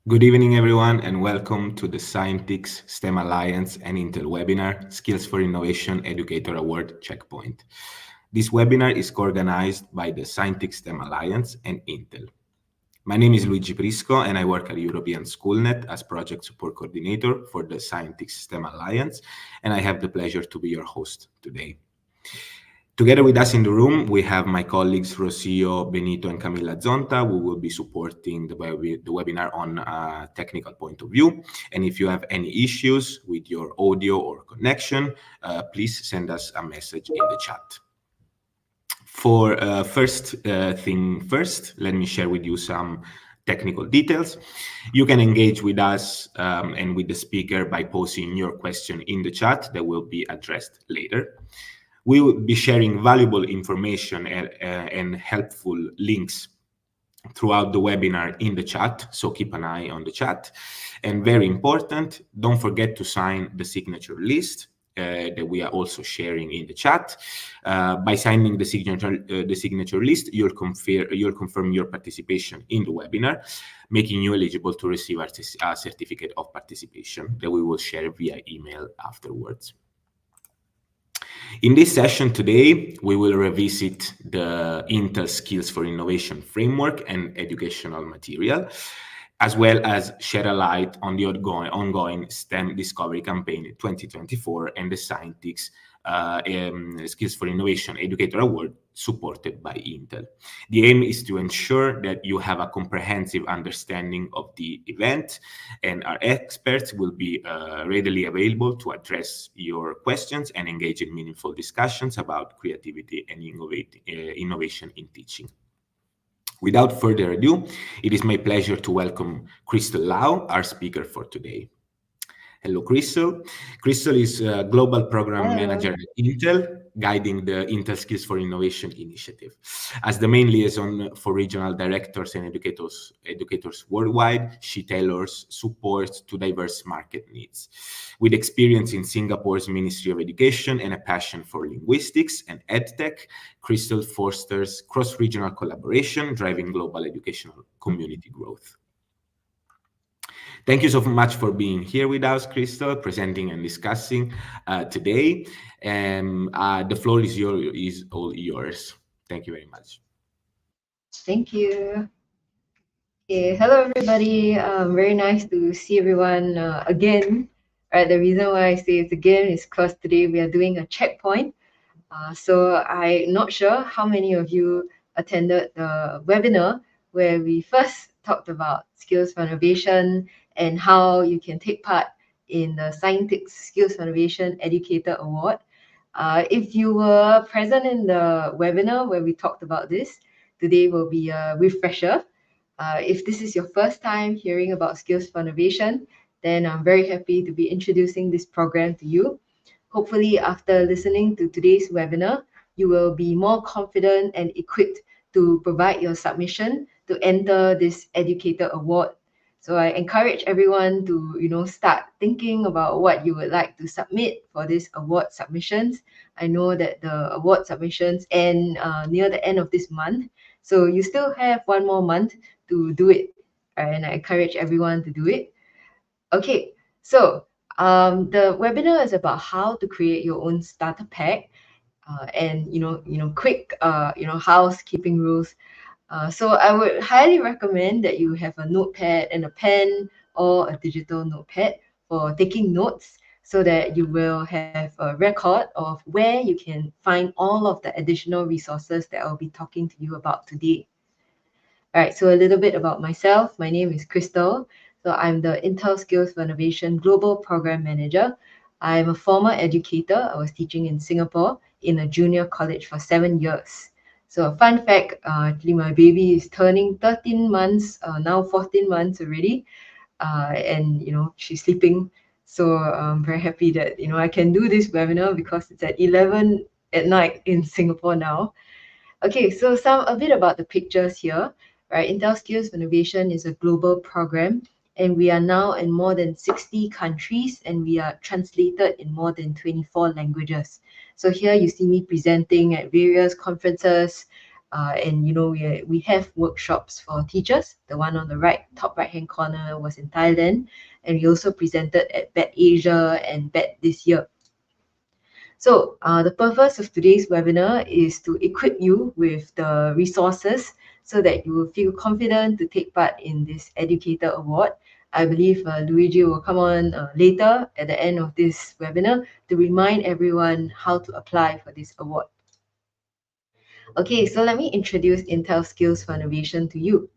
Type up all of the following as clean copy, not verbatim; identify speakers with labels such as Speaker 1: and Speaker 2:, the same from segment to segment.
Speaker 1: Good evening, everyone, and welcome to the Scientix STEM Alliance and Intel webinar, Skills for Innovation Educator Award Checkpoint. This webinar is co-organized by the Scientix STEM Alliance and Intel. My name is Luigi Prisco, and I work at European Schoolnet as Project Support Coordinator for the Scientix STEM Alliance, and I have the pleasure to be your host today. Together with us in the room, we have my colleagues Rocio, Benito, and Camilla Zonta, who will be supporting the webinar on a technical point of view. And if you have any issues with your audio or connection, please send us a message in the chat. For first thing first, let me share with you some technical details. You can engage with us and with the speaker by posting your question in the chat that will be addressed later. We will be sharing valuable information and helpful links throughout the webinar in the chat, so keep an eye on the chat. And very important, don't forget to sign the signature list that we are also sharing in the chat. By signing the signature list, you'll confirm your participation in the webinar, making you eligible to receive a certificate of participation that we will share via email afterwards. In this session today, we will revisit the Intel Skills for Innovation framework and educational material, as well as shed a light on the ongoing STEM Discovery Campaign 2024 and the Scientix Skills for Innovation Educator Award supported by Intel. The aim is to ensure that you have a comprehensive understanding of the event, and our experts will be readily available to address your questions and engage in meaningful discussions about creativity and innovation in teaching. Without further ado, it is my pleasure to welcome Crystal Lau, our speaker for today. Hello, Crystal. Crystal is a Global Program Manager at Intel, guiding the Intel Skills for Innovation initiative. As the main liaison for regional directors and educators worldwide, she tailors support to diverse market needs. With experience in Singapore's Ministry of Education and a passion for linguistics and EdTech, Crystal fosters cross-regional collaboration, driving global educational community growth. Thank you so much for being here with us, Crystal, presenting and discussing today. The floor is all yours. Thank you very much.
Speaker 2: Thank you. Okay, hello everybody. Very nice to see everyone again. Right, the reason why I say it again is because today we are doing a checkpoint. So I'm not sure how many of you attended the webinar where we first talked about skills for innovation and how you can take part in the Scientix Skills for Innovation Educator Award. If you were present in the webinar where we talked about this, today will be a refresher. If this is your first time hearing about Skills for Innovation, then I'm very happy to be introducing this program to you. Hopefully, after listening to today's webinar, you will be more confident and equipped to provide your submission to enter this Educator Award. So I encourage everyone to, start thinking about what you would like to submit for this award submissions. I know that the award submissions end near the end of this month, so you still have one more month to do it, and I encourage everyone to do it. Okay, so the webinar is about how to create your own starter pack, and quick housekeeping rules. So I would highly recommend that you have a notepad and a pen or a digital notepad for taking notes, so that you will have a record of where you can find all of the additional resources that I'll be talking to you about today. All right, so a little bit about myself. My name is Crystal. So I'm the Intel Skills for Innovation Global Program Manager. I'm a former educator. I was teaching in Singapore in a junior college for 7 years. So a fun fact, actually my baby is turning 13 months, now 14 months already. And, she's sleeping. So I'm very happy that, I can do this webinar because it's at 11 at night in Singapore now. Okay, so a bit about the pictures here, right? Intel Skills for Innovation is a global program, and we are now in more than 60 countries, and we are translated in more than 24 languages. So here you see me presenting at various conferences, And we have workshops for teachers. The one on the top right hand corner was in Thailand, and we also presented at BET Asia and BET this year. So the purpose of today's webinar is to equip you with the resources so that you will feel confident to take part in this Educator Award. I believe Luigi will come on later at the end of this webinar to remind everyone how to apply for this award. Okay, so let me introduce Intel Skills for Innovation to you.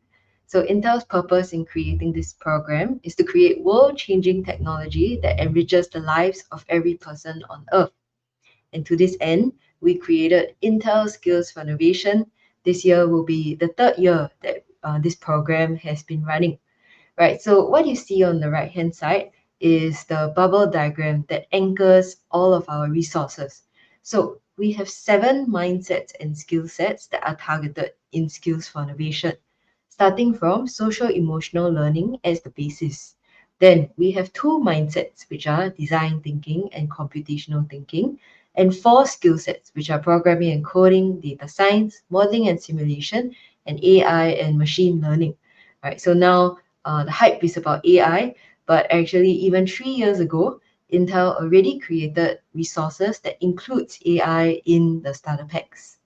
Speaker 2: So Intel's purpose in creating this program is to create world-changing technology that enriches the lives of every person on Earth. And to this end, we created Intel Skills for Innovation. This year will be the third year that this program has been running. Right, so what you see on the right-hand side is the bubble diagram that anchors all of our resources. So we have 7 mindsets and skill sets that are targeted in Skills for Innovation, starting from social-emotional learning as the basis. Then we have 2 mindsets, which are design thinking and computational thinking, and 4 skill sets, which are programming and coding, data science, modeling and simulation, and AI and machine learning. Right, so now the hype is about AI, but actually even 3 years ago, Intel already created resources that includes AI in the starter packs.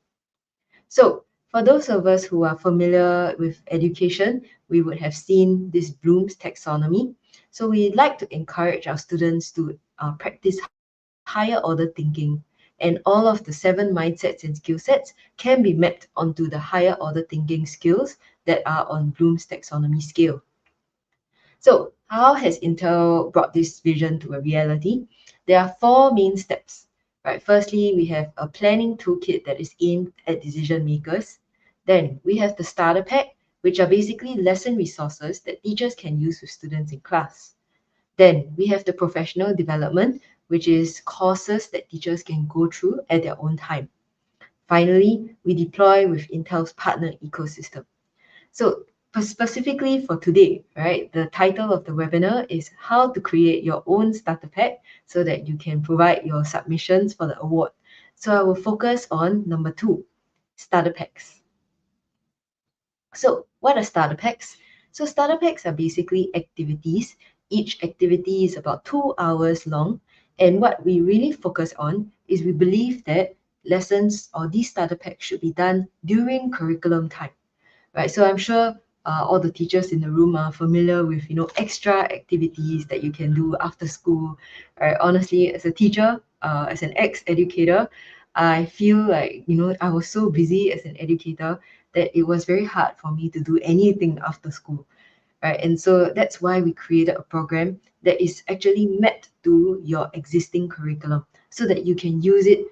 Speaker 2: So for those of us who are familiar with education, we would have seen this Bloom's taxonomy. So we like to encourage our students to practice higher order thinking, and all of the 7 mindsets and skill sets can be mapped onto the higher order thinking skills that are on Bloom's taxonomy scale. So how has Intel brought this vision to a reality? There are 4 main steps. Right. Firstly, we have a planning toolkit that is aimed at decision makers. Then we have the starter pack, which are basically lesson resources that teachers can use with students in class. Then we have the professional development, which is courses that teachers can go through at their own time. Finally, we deploy with Intel's partner ecosystem. So specifically for today, right, the title of the webinar is how to create your own starter pack so that you can provide your submissions for the award. So I will focus on number 2, starter packs. So what are starter packs? So starter packs are basically activities. Each activity is about 2 hours long. And what we really focus on is we believe that lessons or these starter packs should be done during curriculum time. Right, so I'm sure all the teachers in the room are familiar with extra activities that you can do after school. Right, honestly, as a teacher, as an ex-educator, I feel like I was so busy as an educator that it was very hard for me to do anything after school. Right, and so that's why we created a program that is actually mapped to your existing curriculum so that you can use it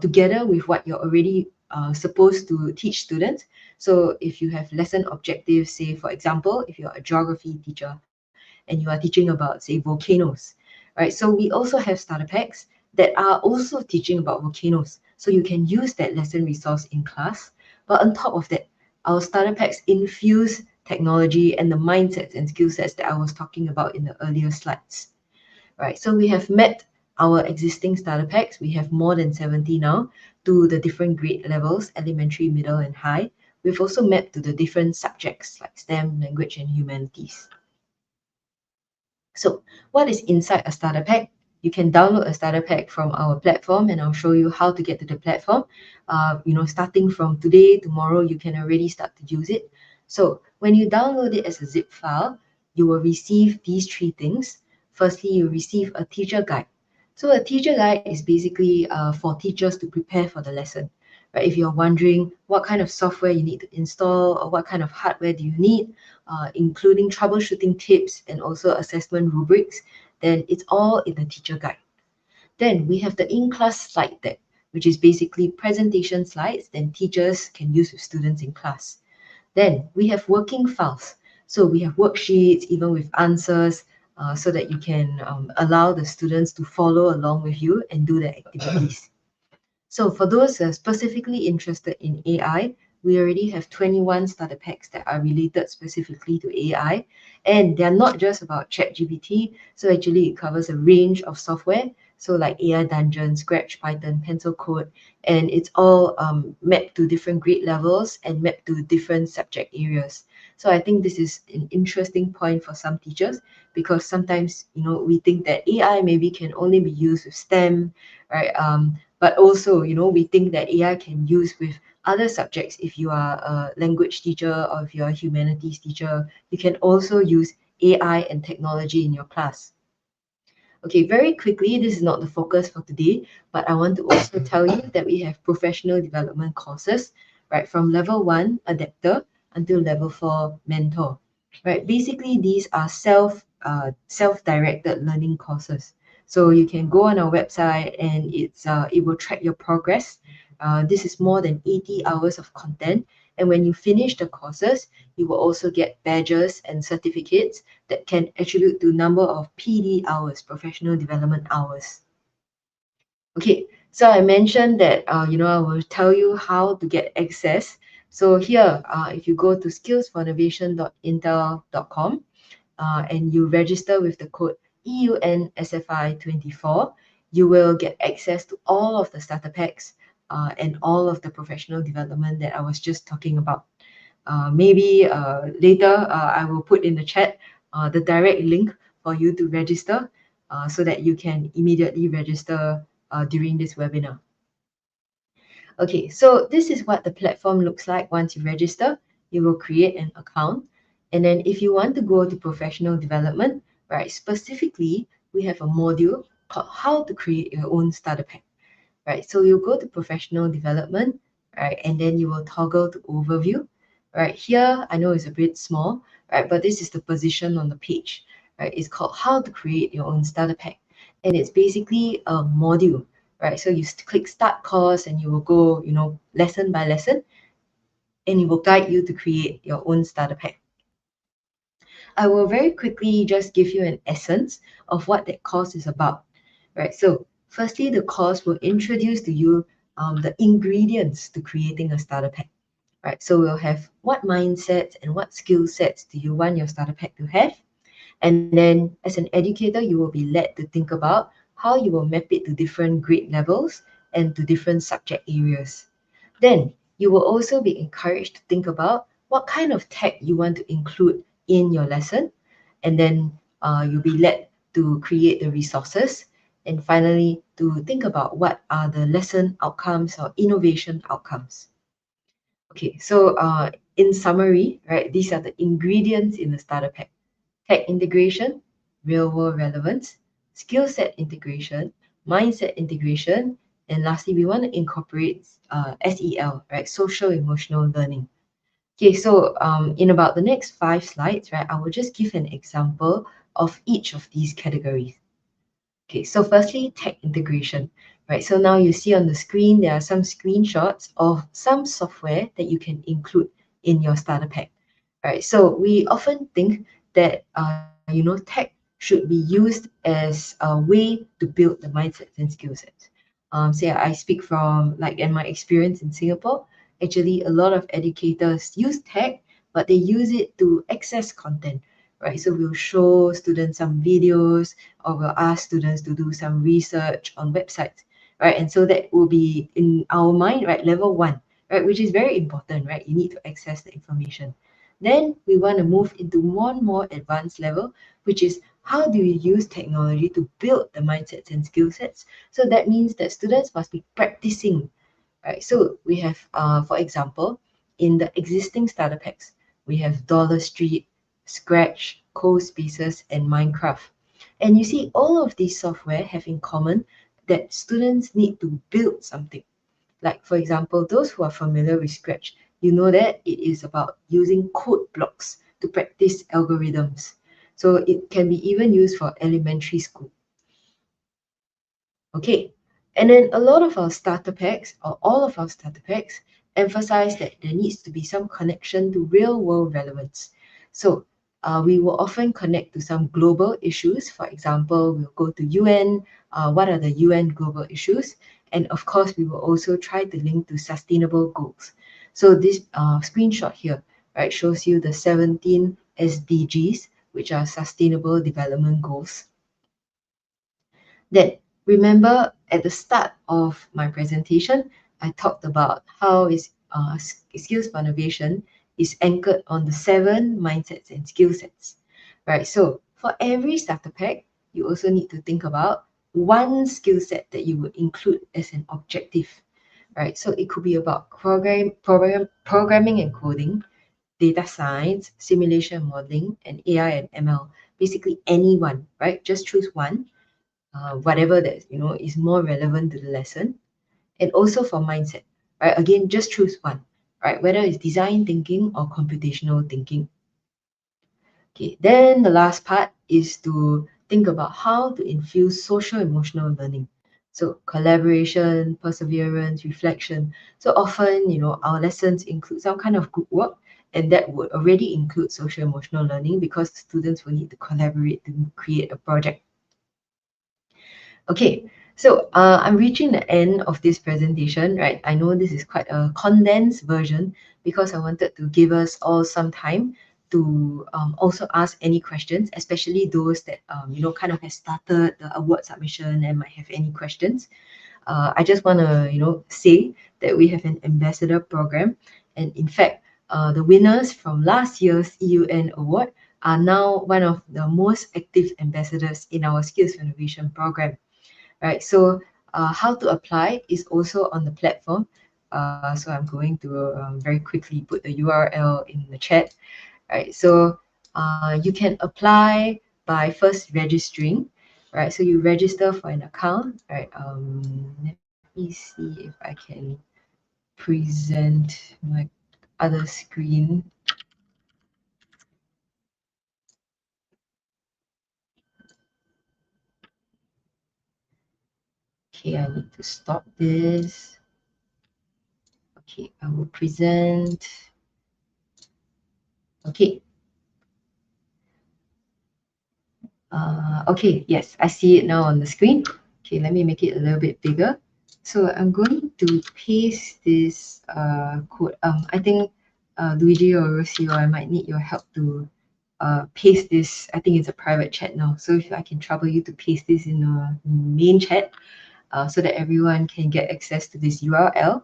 Speaker 2: together with what you're already supposed to teach students. So if you have lesson objectives, say for example, if you're a geography teacher and you are teaching about, say, volcanoes, right? So we also have starter packs that are also teaching about volcanoes. So you can use that lesson resource in class. But on top of that, our starter packs infuse technology and the mindsets and skill sets that I was talking about in the earlier slides. Right, so we have met our existing starter packs. We have more than 70 now to the different grade levels, elementary, middle, and high. We've also mapped to the different subjects like STEM, language, and humanities. So what is inside a starter pack? You can download a starter pack from our platform, and I'll show you how to get to the platform. Starting from today, tomorrow, you can already start to use it. So when you download it as a zip file, you will receive these 3 things. Firstly, you receive a teacher guide. So a teacher guide is basically for teachers to prepare for the lesson. Right? If you're wondering what kind of software you need to install or what kind of hardware do you need, including troubleshooting tips and also assessment rubrics, then it's all in the teacher guide. Then we have the in-class slide deck, which is basically presentation slides that teachers can use with students in class. Then we have working files. So we have worksheets, even with answers, so that you can allow the students to follow along with you and do the activities. So for those specifically interested in AI, we already have 21 starter packs that are related specifically to AI. And they're not just about ChatGPT. So actually it covers a range of software So like AI Dungeon, Scratch, Python, Pencil Code, and it's all mapped to different grade levels and mapped to different subject areas. So I think this is an interesting point for some teachers, because sometimes, we think that AI maybe can only be used with STEM, right? But also, we think that AI can use with other subjects. If you are a language teacher or if you're a humanities teacher, you can also use AI and technology in your class. Okay, very quickly, this is not the focus for today, but I want to also tell you that we have professional development courses, right, from level 1 adapter until level 4 mentor. Right, basically these are self-directed learning courses. So you can go on our website and it will track your progress. This is more than 80 hours of content, and when you finish the courses, you will also get badges and certificates that can attribute to number of PD hours, professional development hours. Okay, so I mentioned that I will tell you how to get access. So here, if you go to skillsforinnovation.intel.com and you register with the code EUNSFI24, you will get access to all of the starter packs and all of the professional development that I was just talking about. Maybe later I will put in the chat the direct link for you to register so that you can immediately register during this webinar. Okay, so this is what the platform looks like once you register. You will create an account. And then if you want to go to professional development, right, specifically, we have a module called how to create your own starter pack. Right, so you go to professional development, right, and then you will toggle to overview. Right, here I know it's a bit small, right, but this is the position on the page. Right, it's called how to create your own starter pack, and it's basically a module. Right, so you click start course and you will go, lesson by lesson, and it will guide you to create your own starter pack. I will very quickly just give you an essence of what that course is about. Right, so firstly, the course will introduce to you the ingredients to creating a starter pack. Right, so we'll have what mindsets and what skill sets do you want your starter pack to have, and then as an educator, you will be led to think about how you will map it to different grade levels and to different subject areas. Then you will also be encouraged to think about what kind of tech you want to include in your lesson, and then you'll be led to create the resources, and finally to think about what are the lesson outcomes or innovation outcomes. Okay, so in summary, right, these are the ingredients in the starter pack: tech integration, real world relevance, skill set integration, mindset integration, and lastly, we want to incorporate SEL, right, social emotional learning. Okay, so in about the next 5 slides, right, I will just give an example of each of these categories. Okay, so firstly, tech integration, right? So now you see on the screen, there are some screenshots of some software that you can include in your starter pack, right? So we often think that, tech should be used as a way to build the mindsets and skill sets. Say I speak from like in my experience in Singapore, actually a lot of educators use tech, but they use it to access content, right? So we'll show students some videos or we'll ask students to do some research on websites, right? And so that will be in our mind, right? Level 1, right? Which is very important, right? You need to access the information. Then we want to move into one more advanced level, which is how do you use technology to build the mindsets and skill sets? So that means that students must be practicing, right? So we have, for example, in the existing starter packs, we have Dollar Street, Scratch, CoSpaces, and Minecraft. And you see, all of these software have in common that students need to build something. Like, for example, those who are familiar with Scratch, you know that it is about using code blocks to practice algorithms. So it can be even used for elementary school. Okay, and then a lot of our starter packs, or all of our starter packs, emphasize that there needs to be some connection to real world relevance. So we will often connect to some global issues. For example, we'll go to UN, what are the UN global issues? And of course, we will also try to link to sustainable goals. So this screenshot here, right, shows you the 17 SDGs, which are Sustainable Development Goals. Then remember at the start of my presentation, I talked about how skills for innovation is anchored on the 7 mindsets and skill sets, right? So for every starter pack, you also need to think about one skill set that you would include as an objective, right? So it could be about programming and coding, data science, simulation modeling, and AI and ML. Basically, any one, right? Just choose one, whatever that is more relevant to the lesson, and also for mindset, right? Again, just choose one, right? Whether it's design thinking or computational thinking. Okay, then the last part is to think about how to infuse social emotional learning. So collaboration, perseverance, reflection. So often, our lessons include some kind of group work, and that would already include social emotional learning because students will need to collaborate to create a project. Okay, so I'm reaching the end of this presentation, right? I know this is quite a condensed version because I wanted to give us all some time to also ask any questions, especially those that kind of have started the award submission and might have any questions. I just want to say that we have an ambassador program, and in fact, the winners from last year's EUN award are now one of the most active ambassadors in our skills innovation program, right? So how to apply is also on the platform. So I'm going to very quickly put the URL in the chat, right? So you can apply by first registering, right? So you register for an account, right? Let me see if I can present my other screen. Okay, I need to stop this. Okay, I will present. Okay. Okay, yes, I see it now on the screen. Okay, let me make it a little bit bigger. So I'm going to paste this code. I think Luigi or Rosie, or I might need your help to paste this. I think it's a private chat now. So if I can trouble you to paste this in the main chat so that everyone can get access to this URL.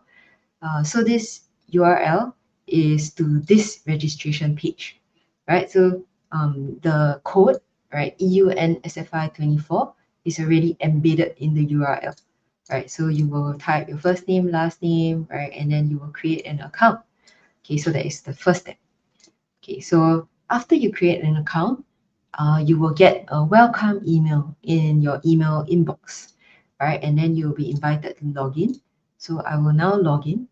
Speaker 2: So this URL is to this registration page, right? So the code, right, EUN SFI 24 is already embedded in the URL, right? So you will type your first name, last name, right, and then you will create an account. Okay, so that is the first step. Okay, so after you create an account, you will get a welcome email in your email inbox, right? And then you'll be invited to log in. So I will now log in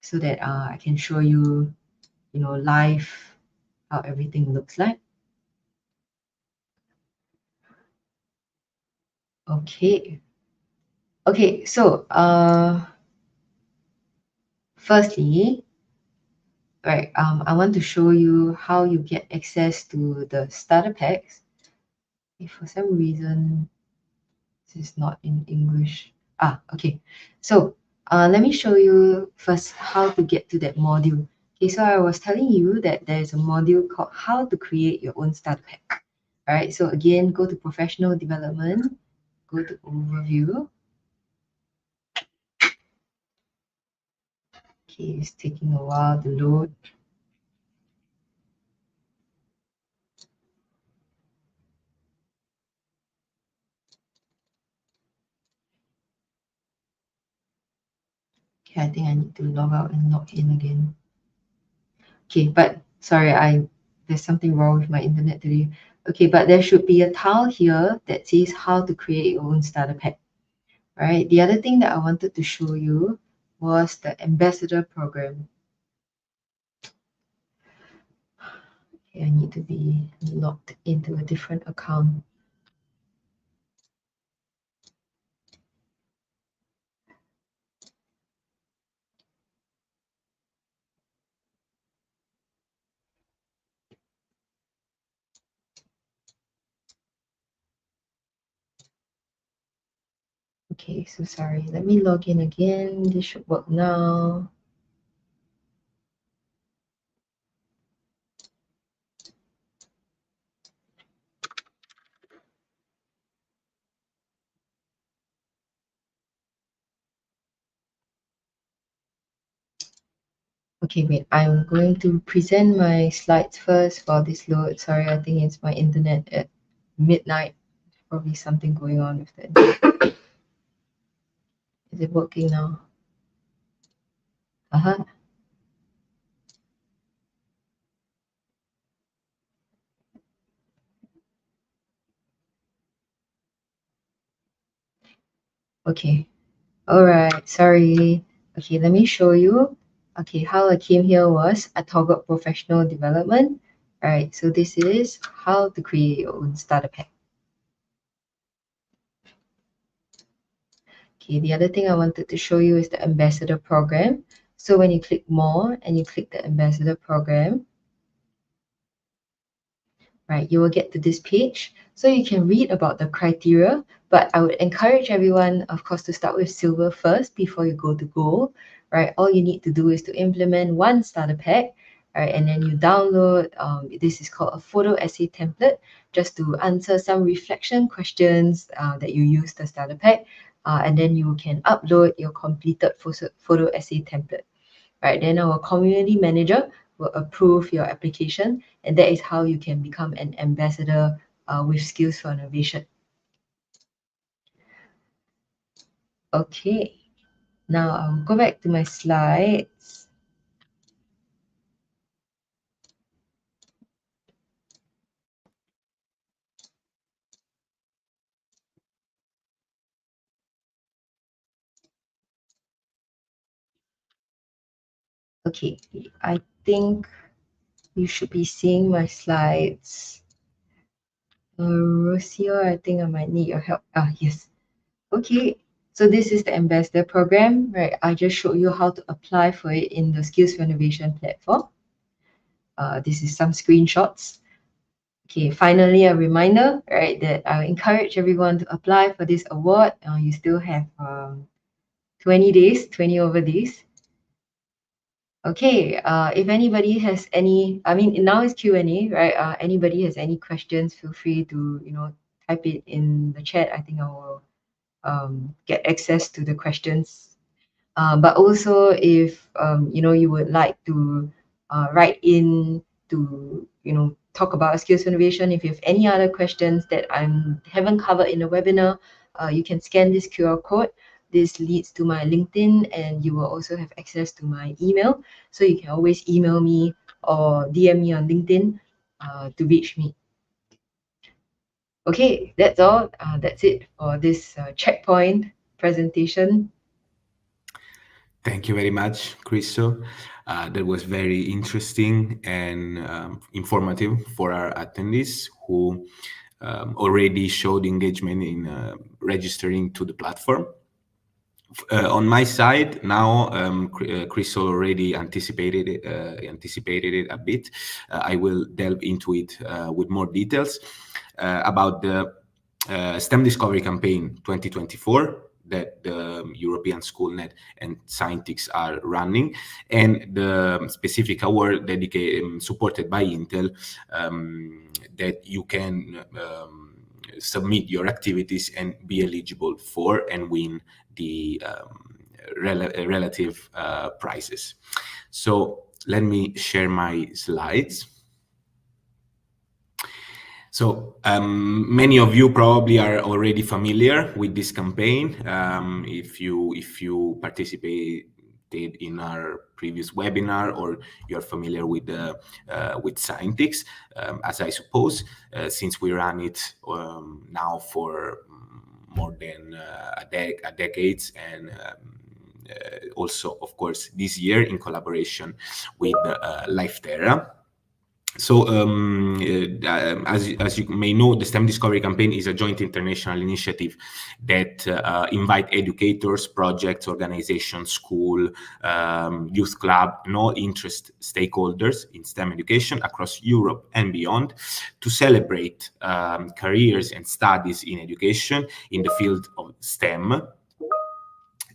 Speaker 2: so that I can show you, live how everything looks like. Okay. Okay, so firstly, right, I want to show you how you get access to the starter packs. If for some reason this is not in English. Okay. So let me show you first how to get to that module. Okay, so I was telling you that there is a module called How to Create Your Own Starter Pack. All right, so again, go to Professional Development, go to Overview. Okay, it's taking a while to load. Okay, I think I need to log out and log in again. Okay, but sorry, there's something wrong with my internet today. Okay, but there should be a tile here that says how to create your own starter pack. Right. The other thing that I wanted to show you was the ambassador program. Okay, I need to be logged into a different account. Okay, so sorry. Let me log in again. This should work now. Okay, wait, I'm going to present my slides first while this loads. Sorry, I think it's my internet at midnight. Probably something going on with that. Is it working now? Uh-huh. Okay. All right. Sorry. Okay, let me show you. Okay, how I came here was I toggled professional development. All right, so this is how to create your own starter pack. Okay, the other thing I wanted to show you is the ambassador program. So when you click more and you click the ambassador program, right, you will get to this page. So you can read about the criteria, but I would encourage everyone, of course, to start with silver first before you go to gold, right? All you need to do is to implement one starter pack, right? And then you download, this is called a photo essay template, just to answer some reflection questions that you use the starter pack. And then you can upload your completed photo essay template. Right, then our community manager will approve your application, and that is how you can become an ambassador with Skills for Innovation. Okay, now I'll go back to my slides. Okay, I think you should be seeing my slides. Rocio, I think I might need your help. Yes. Okay, so this is the ambassador program, right? I just showed you how to apply for it in the Skills for Innovation platform. This is some screenshots. Okay, finally, a reminder, right, that I encourage everyone to apply for this award. You still have 20 days, 20 over days. Okay, if anybody has any, I mean, now it's Q&A, right? Anybody has any questions, feel free to, type it in the chat. I think I will get access to the questions. But also if, you would like to write in to, talk about skills innovation. If you have any other questions that I haven't covered in the webinar, you can scan this QR code. This leads to my LinkedIn, and you will also have access to my email. So you can always email me or DM me on LinkedIn to reach me. Okay, that's all. That's it for this checkpoint presentation.
Speaker 1: Thank you very much, Christo. That was very interesting and informative for our attendees who already showed engagement in registering to the platform. On my side, now Crystal already anticipated it a bit. I will delve into it with more details about the STEM Discovery Campaign 2024 that the European SchoolNet and Scientix are running, and the specific award dedicated supported by Intel that you can submit your activities and be eligible for and win the relative prizes. So let me share my slides. So many of you probably are already familiar with this campaign. If you participated in our previous webinar, or you're familiar with Scientix, as I suppose, since we ran it now for more than a decade, and also, of course, this year in collaboration with Lifeterra. So, as you may know, the STEM Discovery Campaign is a joint international initiative that invite educators, projects, organizations, school, youth club, and all interest stakeholders in STEM education across Europe and beyond to celebrate careers and studies in education in the field of STEM.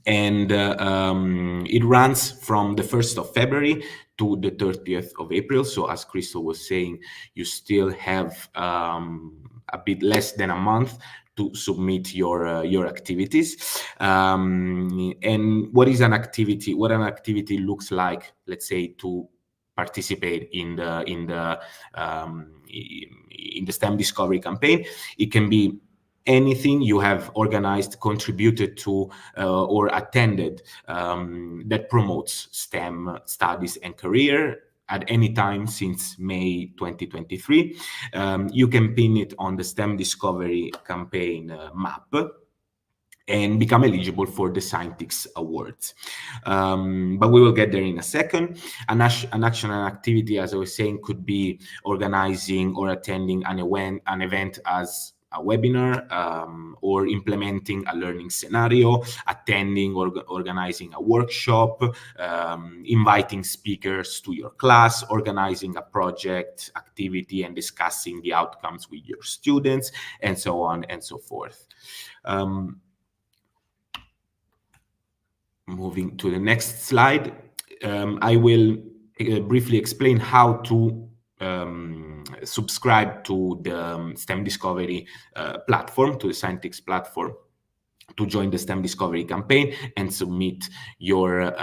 Speaker 1: And it runs from the 1st of February to the 30th of April. So as Crystal was saying, you still have a bit less than a month to submit your activities. And what is an activity? What an activity looks like, let's say, to participate in the STEM discovery campaign. It can be anything you have organized, contributed to, or attended that promotes STEM studies and career at any time since May 2023. You can pin it on the STEM discovery campaign map and become eligible for the Scientix Awards. But we will get there in a second. An action and activity, as I was saying, could be organizing or attending an event as a webinar, or implementing a learning scenario, attending or organizing a workshop, inviting speakers to your class, organizing a project activity and discussing the outcomes with your students, and so on and so forth. Moving to the next slide, I will briefly explain how to subscribe to the STEM Discovery platform, to the Scientix platform, to join the STEM Discovery campaign and submit your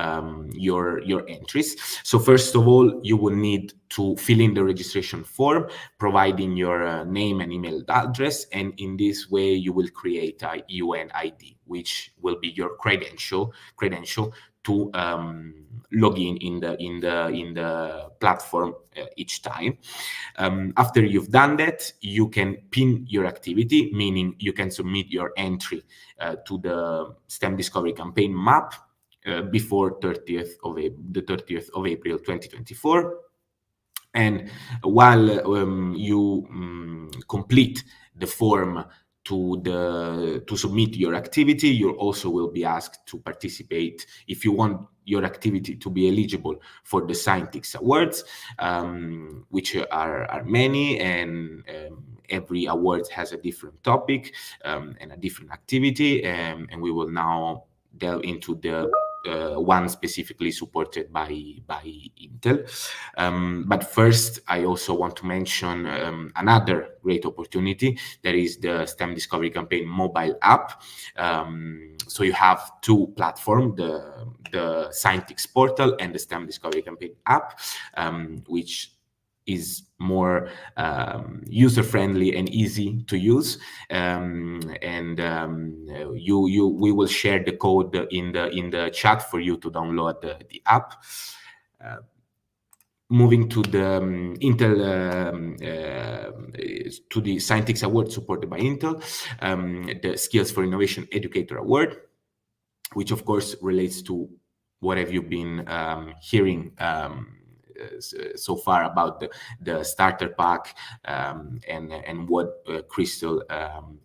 Speaker 1: entries. So first of all, you will need to fill in the registration form, providing your name and email address, and in this way you will create a UN ID, which will be your credential to log in the platform each time. After you've done that, you can pin your activity, meaning you can submit your entry to the STEM Discovery campaign map before the 30th of April 2024. And while you complete the form to submit your activity, you also will be asked to participate if you want your activity to be eligible for the Scientix Awards, which are many, and every award has a different topic and a different activity, and we will now delve into the one specifically supported by Intel. But first, I also want to mention another great opportunity, that is the STEM Discovery Campaign mobile app. So you have two platforms, the Scientix portal and the STEM Discovery Campaign app, which is more user-friendly and easy to use, we will share the code in the chat for you to download the app. Moving to the to the Scientix Award supported by Intel, the Skills for Innovation Educator Award, which of course relates to what have you been hearing so far about the starter pack and what Crystal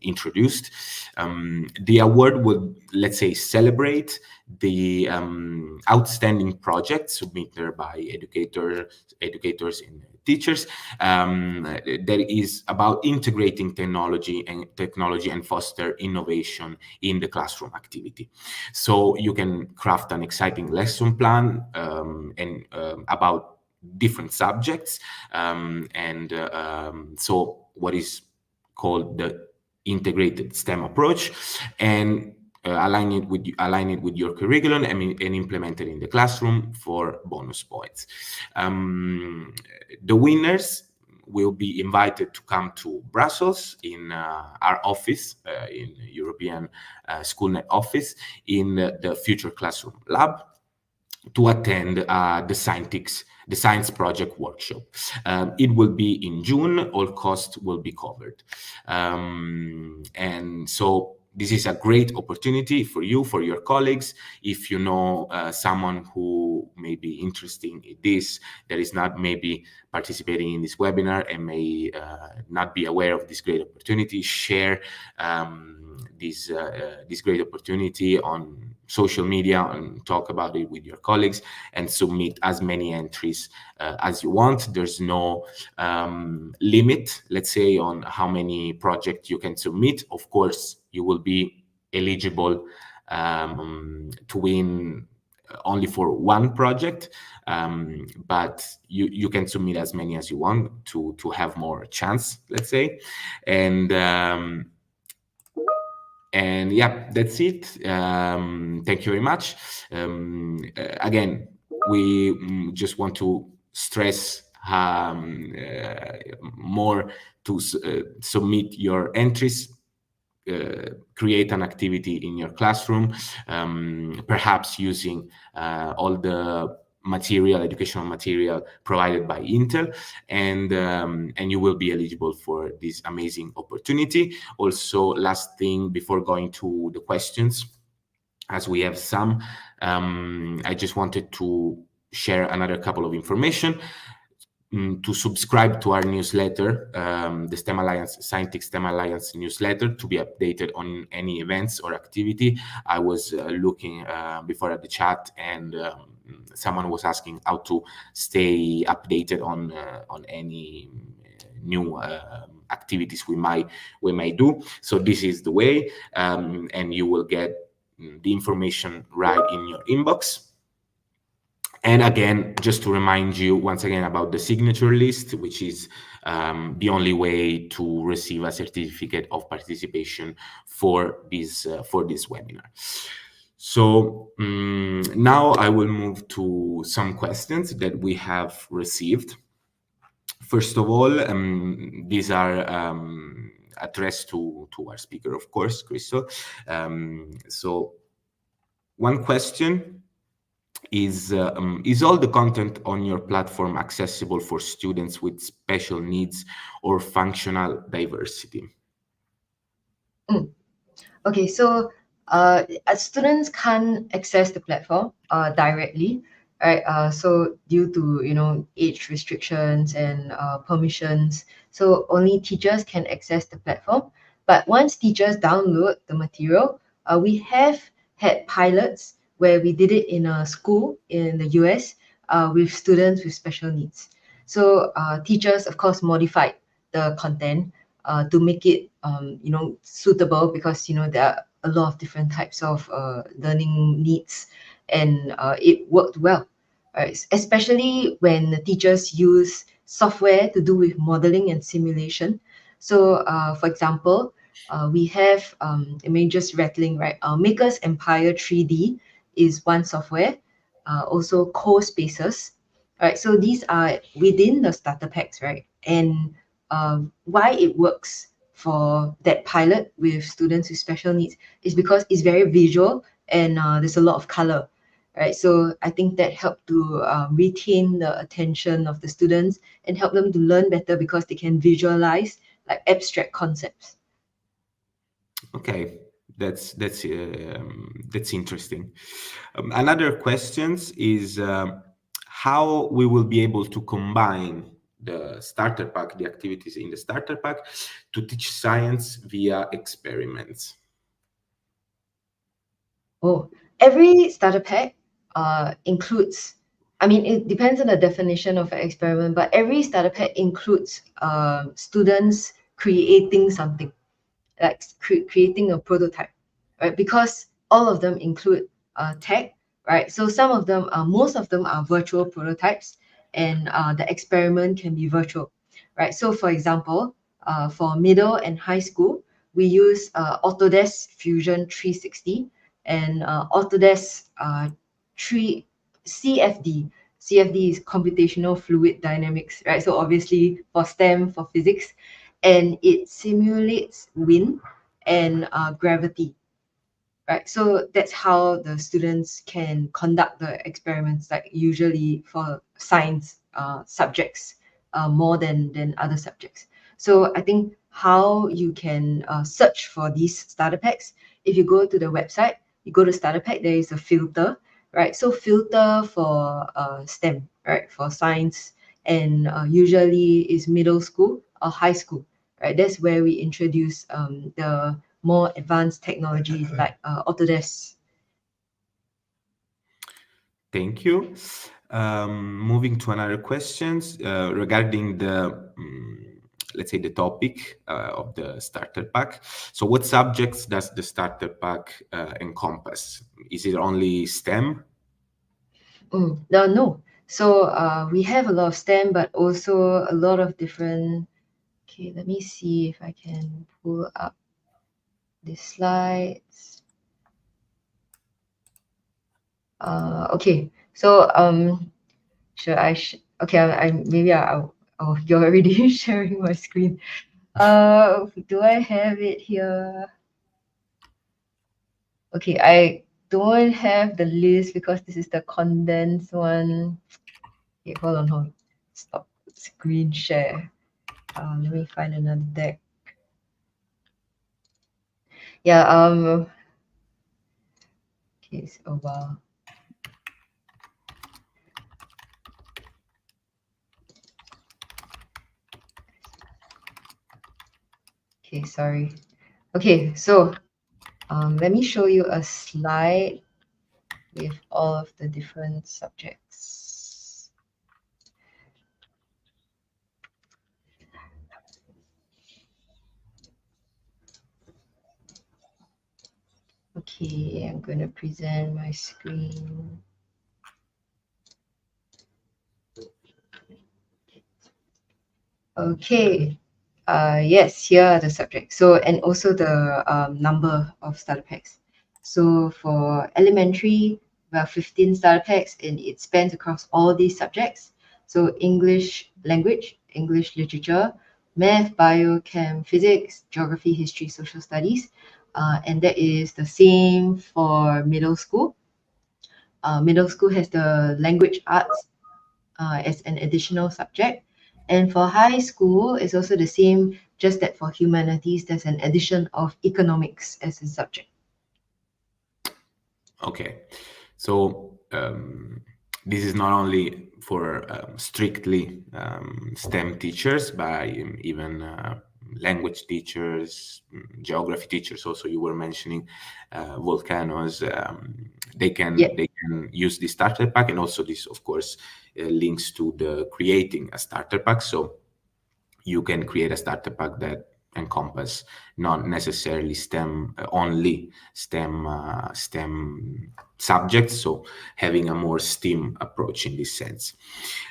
Speaker 1: introduced. The award would, let's say, celebrate the outstanding projects submitted by educators and teachers that is about integrating technology and foster innovation in the classroom activity. So you can craft an exciting lesson plan and about different subjects, so what is called the integrated STEM approach, and align it with your curriculum and implement it in the classroom for bonus points. The winners will be invited to come to Brussels in our office, in European SchoolNet office, in the Future Classroom Lab, to attend the Science Project Workshop. It will be in June. All costs will be covered. And so this is a great opportunity for you, for your colleagues. If you know someone who may be interested in this, that is not maybe participating in this webinar and may not be aware of this great opportunity, share this great opportunity on social media and talk about it with your colleagues, and submit as many entries as you want. There's no limit, let's say, on how many projects you can submit. Of course, you will be eligible to win only for one project, but you can submit as many as you want to have more chance, let's say. And And yeah, that's it. Thank you very much. Again, we just want to stress more to submit your entries, create an activity in your classroom, perhaps using all the educational material provided by Intel, and you will be eligible for this amazing opportunity. Also, last thing before going to the questions, as we have some, I just wanted to share another couple of information. To subscribe to our newsletter, the STEM Alliance, Scientix STEM Alliance newsletter, to be updated on any events or activity. I was looking before at the chat, and someone was asking how to stay updated on any new activities we might do. So this is the way, and you will get the information right in your inbox. And again, just to remind you once again about the signature list, which is the only way to receive a certificate of participation for this webinar. So now I will move to some questions that we have received. First of all, these are addressed to our speaker, of course, Crystal. So one question is all the content on your platform accessible for students with special needs or functional diversity?
Speaker 2: Okay, so students can't access the platform directly, right? So due to age restrictions and permissions, so only teachers can access the platform. But once teachers download the material, we have had pilots where we did it in a school in the US with students with special needs. So teachers, of course, modified the content to make it suitable, because there are a lot of different types of learning needs, and it worked well, right? Especially when the teachers use software to do with modeling and simulation. So for example, we have just rattling, right? Maker's Empire 3D is one software, also Co-Spaces, right? So these are within the starter packs, right? And why it works for that pilot with students with special needs is because it's very visual, and there's a lot of color, right? So I think that helped to retain the attention of the students and help them to learn better, because they can visualize like abstract concepts.
Speaker 1: Okay, that's interesting. Another question is how we will be able to combine the starter pack, the activities in the starter pack, to teach science via experiments.
Speaker 2: Oh, every starter pack includes, it depends on the definition of an experiment, but every starter pack includes students creating something, like creating a prototype, right? Because all of them include tech, right? So most of them are virtual prototypes, and the experiment can be virtual, right? So for example, for middle and high school, we use Autodesk Fusion 360 and Autodesk 3 CFD. CFD is computational fluid dynamics, right? So obviously for STEM, for physics, and it simulates wind and gravity, right? So that's how the students can conduct the experiments, like usually for science subjects more than other subjects. So I think how you can search for these starter packs, if you go to the website, you go to starter pack, there is a filter, right? So filter for STEM, right? For science, and usually is middle school or high school, right? That's where we introduce the more advanced technologies like Autodesk.
Speaker 1: Thank you. Moving to another questions regarding the, let's say, the topic of the starter pack. So what subjects does the starter pack encompass? Is it only STEM?
Speaker 2: No. So we have a lot of STEM, but also a lot of different. Okay, let me see if I can pull up. the slides. Okay, so should I? Okay, maybe I'll. Oh, you're already sharing my screen. Do I have it here? Okay, I don't have the list because this is the condensed one. Okay, hold on. Stop screen share. Let me find another deck. Yeah, okay, so wow. Okay, sorry. Okay, so let me show you a slide with all of the different subjects. Okay, I'm going to present my screen. Okay, yes, here are the subjects. So, and also the number of starter packs. So for elementary, we have 15 starter packs and it spans across all these subjects. So English language, English literature, math, bio, chem, physics, geography, history, social studies. And that is the same for middle school. Middle school has the language arts as an additional subject. And for high school, it's also the same, just that for humanities, there's an addition of economics as a subject.
Speaker 1: Okay, so this is not only for strictly STEM teachers, but even language teachers, geography teachers. Also, you were mentioning volcanoes. They can use the starter pack, and also this, of course, links to the creating a starter pack. So you can create a starter pack that encompass not necessarily STEM only STEM subjects, so having a more STEAM approach in this sense.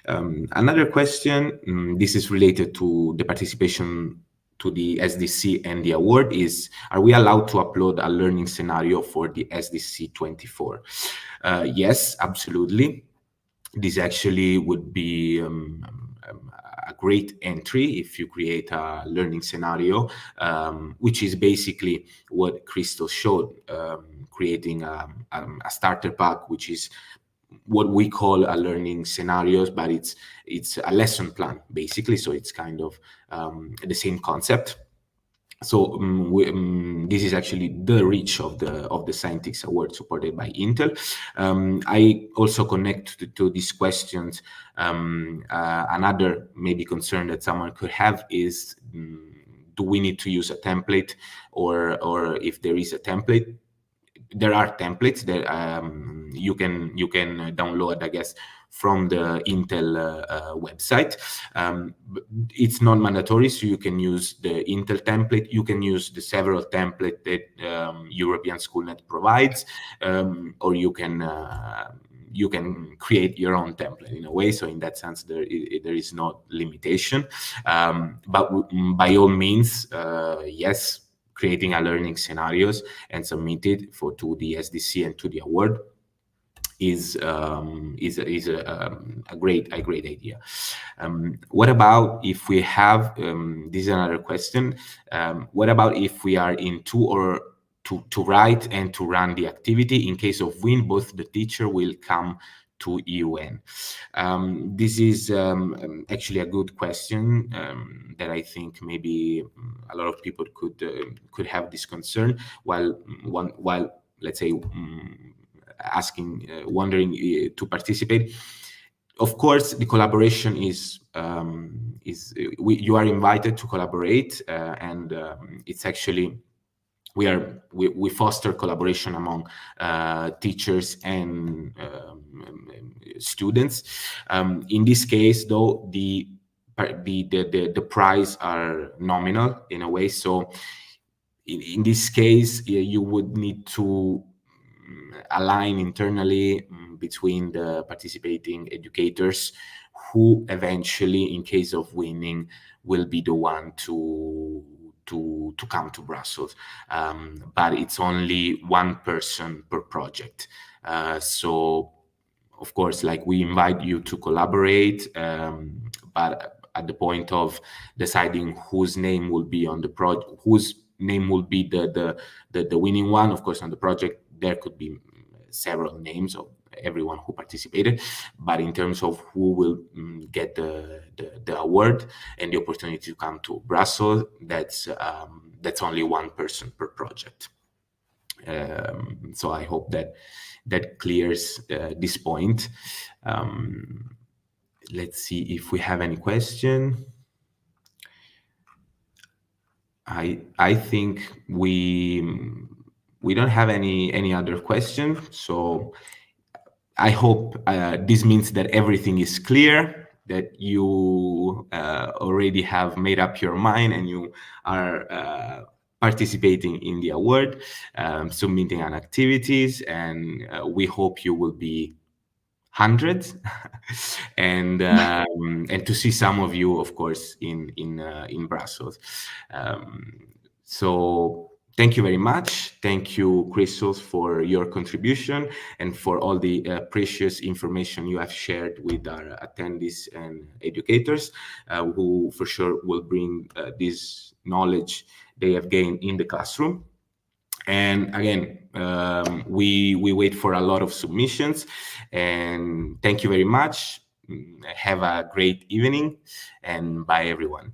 Speaker 1: Another question, this is related to the participation to the SDC and the award, is, are we allowed to upload a learning scenario for the SDC 24? Yes, absolutely. This actually would be a great entry if you create a learning scennario, which is basically what Crystal showed, creating a starter pack, which is what we call a learning scenarios, but it's a lesson plan basically. So it's kind of the same concept. So this is actually the reach of the Scientix Award supported by Intel. I also connect to these questions. Another maybe concern that someone could have is, do we need to use a template, or if there is a template? There are templates that you can download, I guess, from the Intel website. It's not mandatory, so you can use the Intel template. You can use the several template that European Schoolnet provides, or you can create your own template in a way. So in that sense, there is no limitation. But by all means, yes, creating a learning scenarios and submit it to the SDC and to the award is a great idea. What about if we have, this is another question, what about if we are in two or to write and to run the activity? In case of win, both the teacher will come to UN. This is actually a good question that I think maybe a lot of people could have this concern while let's say wondering to participate. Of course, the collaboration is you are invited to collaborate, and it's actually we foster collaboration among teachers and students. In this case, though, the prize are nominal in a way. So in this case, you would need to align internally between the participating educators, who eventually, in case of winning, will be the one to to come to Brussels, but it's only one person per project. So of course, like, we invite you to collaborate, but at the point of deciding whose name will be on the project, whose name will be the winning one, of course, on the project, there could be several names of everyone who participated, but in terms of who will get the award and the opportunity to come to Brussels, that's only one person per project. So I hope that clears this point. Let's see if we have any question. I think we don't have any other question. So I hope this means that everything is clear, that you already have made up your mind and you are participating in the award, submitting an activities, and we hope you will be hundreds and to see some of you, of course, in Brussels. So thank you very much. Thank you, Crystals, for your contribution and for all the precious information you have shared with our attendees and educators, who for sure will bring this knowledge they have gained in the classroom. And again, we wait for a lot of submissions, and thank you very much. Have a great evening, and bye everyone.